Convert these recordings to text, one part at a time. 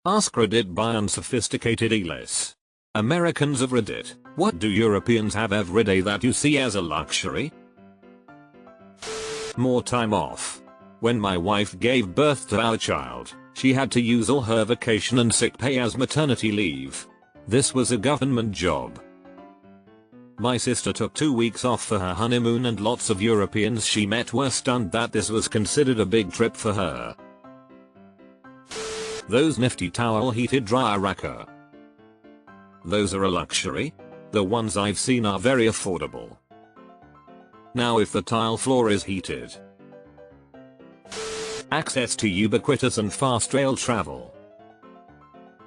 AskReddit by unsophisticated elites. Americans of Reddit, what do Europeans have every day that you see as a luxury? More time off. When my wife gave birth to our child, she had to use all her vacation and sick pay as maternity leave. This was a government job. My sister took 2 weeks off for her honeymoon, and lots of Europeans she met were stunned that this was considered a big trip for her. Those nifty towel heated dryer racker. Those are a luxury? The ones I've seen are very affordable. Now if the tile floor is heated. Access to ubiquitous and fast rail travel.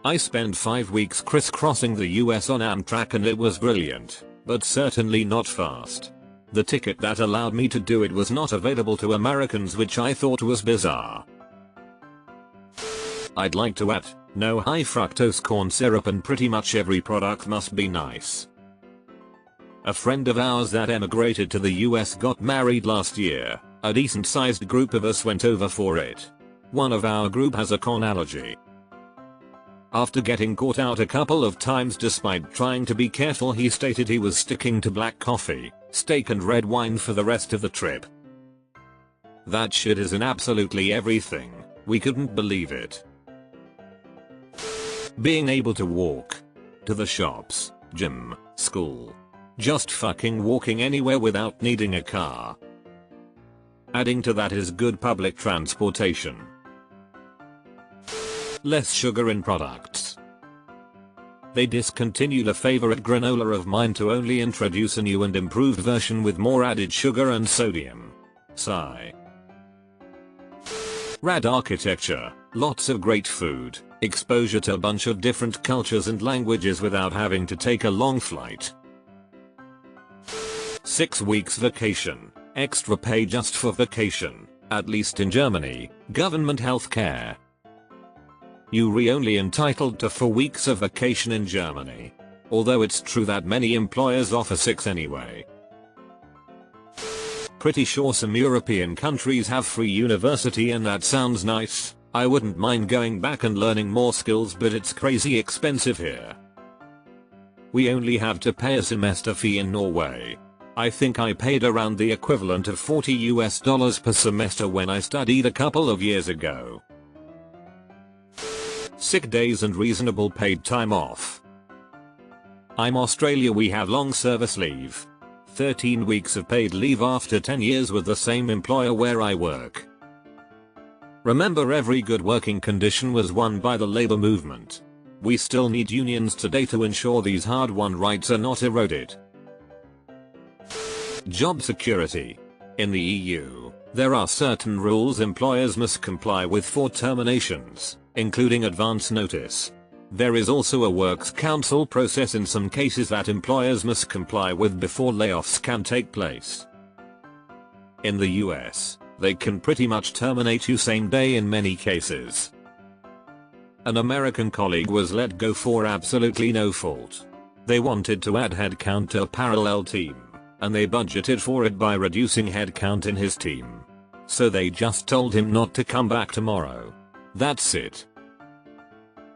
I spent 5 weeks crisscrossing the US on Amtrak and it was brilliant, but certainly not fast. The ticket that allowed me to do it was not available to Americans, which I thought was bizarre. I'd like to add, no high fructose corn syrup, and pretty much every product must be nice. A friend of ours that emigrated to the US got married last year. A decent sized group of us went over for it. One of our group has a corn allergy. After getting caught out a couple of times despite trying to be careful, he stated he was sticking to black coffee, steak and red wine for the rest of the trip. That shit is in absolutely everything. We couldn't believe it. Being able to walk to the shops, gym, school. Just fucking walking anywhere without needing a car. Adding to that is good public transportation. Less sugar in products. They discontinued a favorite granola of mine to only introduce a new and improved version with more added sugar and sodium. Sigh. Rad architecture, lots of great food, exposure to a bunch of different cultures and languages without having to take a long flight. 6 weeks vacation, extra pay just for vacation, at least in Germany, government healthcare. You're only entitled to 4 weeks of vacation in Germany. Although it's true that many employers offer 6 anyway. Pretty sure some European countries have free university and that sounds nice. I wouldn't mind going back and learning more skills, but it's crazy expensive here. We only have to pay a semester fee in Norway. I think I paid around the equivalent of $40 per semester when I studied a couple of years ago. Sick days and reasonable paid time off. I'm Australia, we have long service leave. 13 weeks of paid leave after 10 years with the same employer where I work. Remember, every good working condition was won by the labor movement. We still need unions today to ensure these hard-won rights are not eroded. Job security. In the EU, there are certain rules employers must comply with for terminations, including advance notice. There is also a works council process in some cases that employers must comply with before layoffs can take place. In the US, they can pretty much terminate you same day in many cases. An American colleague was let go for absolutely no fault. They wanted to add headcount to a parallel team, and they budgeted for it by reducing headcount in his team. So they just told him not to come back tomorrow. That's it.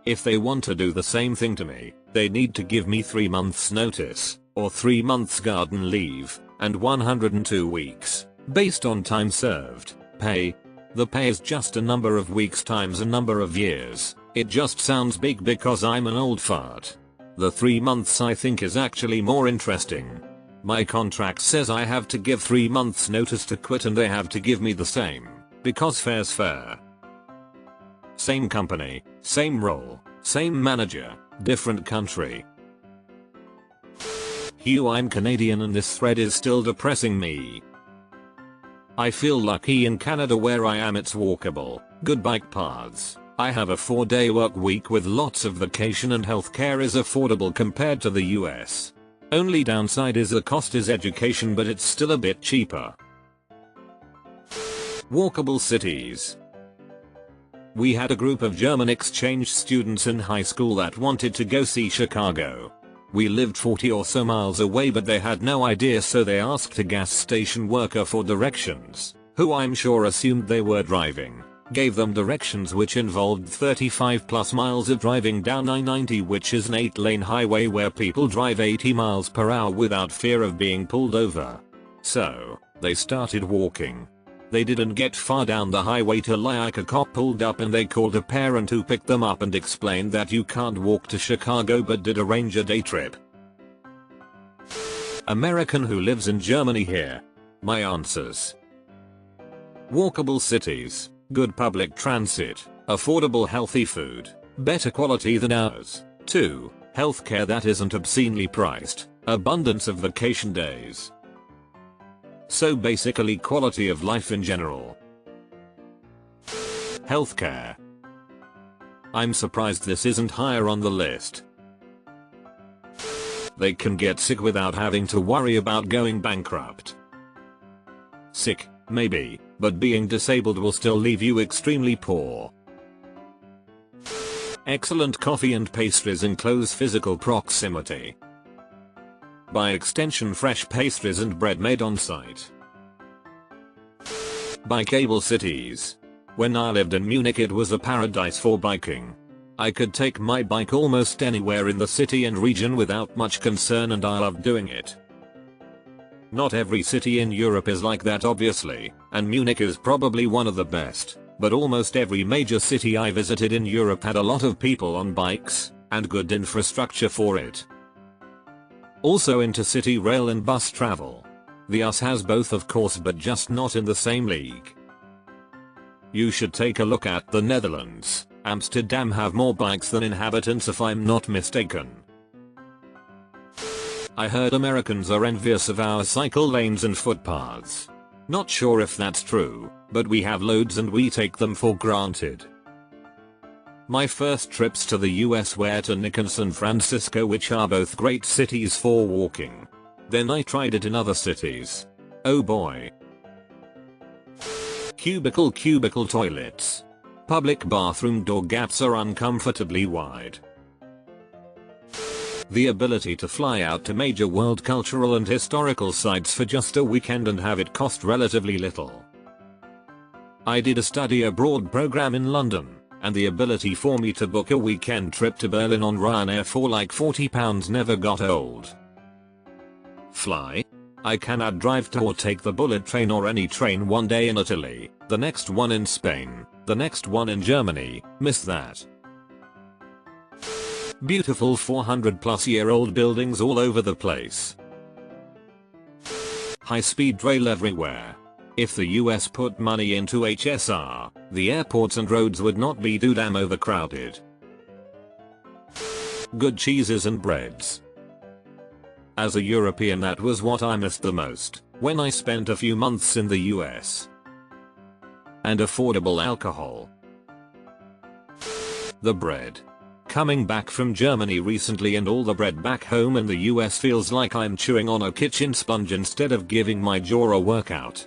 If they want to do the same thing to me, they need to give me 3 months notice, or 3 months garden leave, and 102 weeks, based on time served, pay. The pay is just a number of weeks times a number of years. It just sounds big because I'm an old fart. The 3 months I think is actually more interesting. My contract says I have to give 3 months notice to quit, and they have to give me the same, because fair's fair. Same company, same role, same manager, different country. Hugh, I'm Canadian and this thread is still depressing me. I feel lucky in Canada where I am, it's walkable, good bike paths. I have a 4-day work week with lots of vacation, and healthcare is affordable compared to the US. Only downside is the cost is education, but it's still a bit cheaper. Walkable cities. We had a group of German exchange students in high school that wanted to go see Chicago. We lived 40 or so miles away, but they had no idea, so they asked a gas station worker for directions, who I'm sure assumed they were driving. Gave them directions which involved 35 plus miles of driving down I-90, which is an 8-lane highway where people drive 80 miles per hour without fear of being pulled over. So, they started walking. They didn't get far down the highway till like a cop pulled up and they called a parent who picked them up and explained that you can't walk to Chicago but did arrange a day trip. American who lives in Germany here. My answers. Walkable cities, good public transit, affordable healthy food, better quality than ours. 2. Healthcare that isn't obscenely priced, abundance of vacation days. So basically quality of life in general. Healthcare. I'm surprised this isn't higher on the list. They can get sick without having to worry about going bankrupt. Sick, maybe, but being disabled will still leave you extremely poor. Excellent coffee and pastries in close physical proximity. By extension, fresh pastries and bread made on site. Bikeable cities. When I lived in Munich, it was a paradise for biking. I could take my bike almost anywhere in the city and region without much concern, and I loved doing it. Not every city in Europe is like that obviously, and Munich is probably one of the best, but almost every major city I visited in Europe had a lot of people on bikes, and good infrastructure for it. Also intercity rail and bus travel. The US has both of course, but just not in the same league. You should take a look at the Netherlands. Amsterdam have more bikes than inhabitants if I'm not mistaken. I heard Americans are envious of our cycle lanes and footpaths. Not sure if that's true, but we have loads and we take them for granted. My first trips to the US were to Nick and San Francisco, which are both great cities for walking. Then I tried it in other cities. Oh boy. Cubicle toilets. Public bathroom door gaps are uncomfortably wide. The ability to fly out to major world cultural and historical sites for just a weekend and have it cost relatively little. I did a study abroad program in London, and the ability for me to book a weekend trip to Berlin on Ryanair for like £40 never got old. Fly? I cannot drive to or take the bullet train or any train one day in Italy, the next one in Spain, the next one in Germany, miss that. Beautiful 400+ buildings all over the place. High-speed rail everywhere. If the US put money into HSR, the airports and roads would not be too damn overcrowded. Good cheeses and breads. As a European, that was what I missed the most when I spent a few months in the US. And affordable alcohol. The bread. Coming back from Germany recently, and all the bread back home in the US feels like I'm chewing on a kitchen sponge instead of giving my jaw a workout.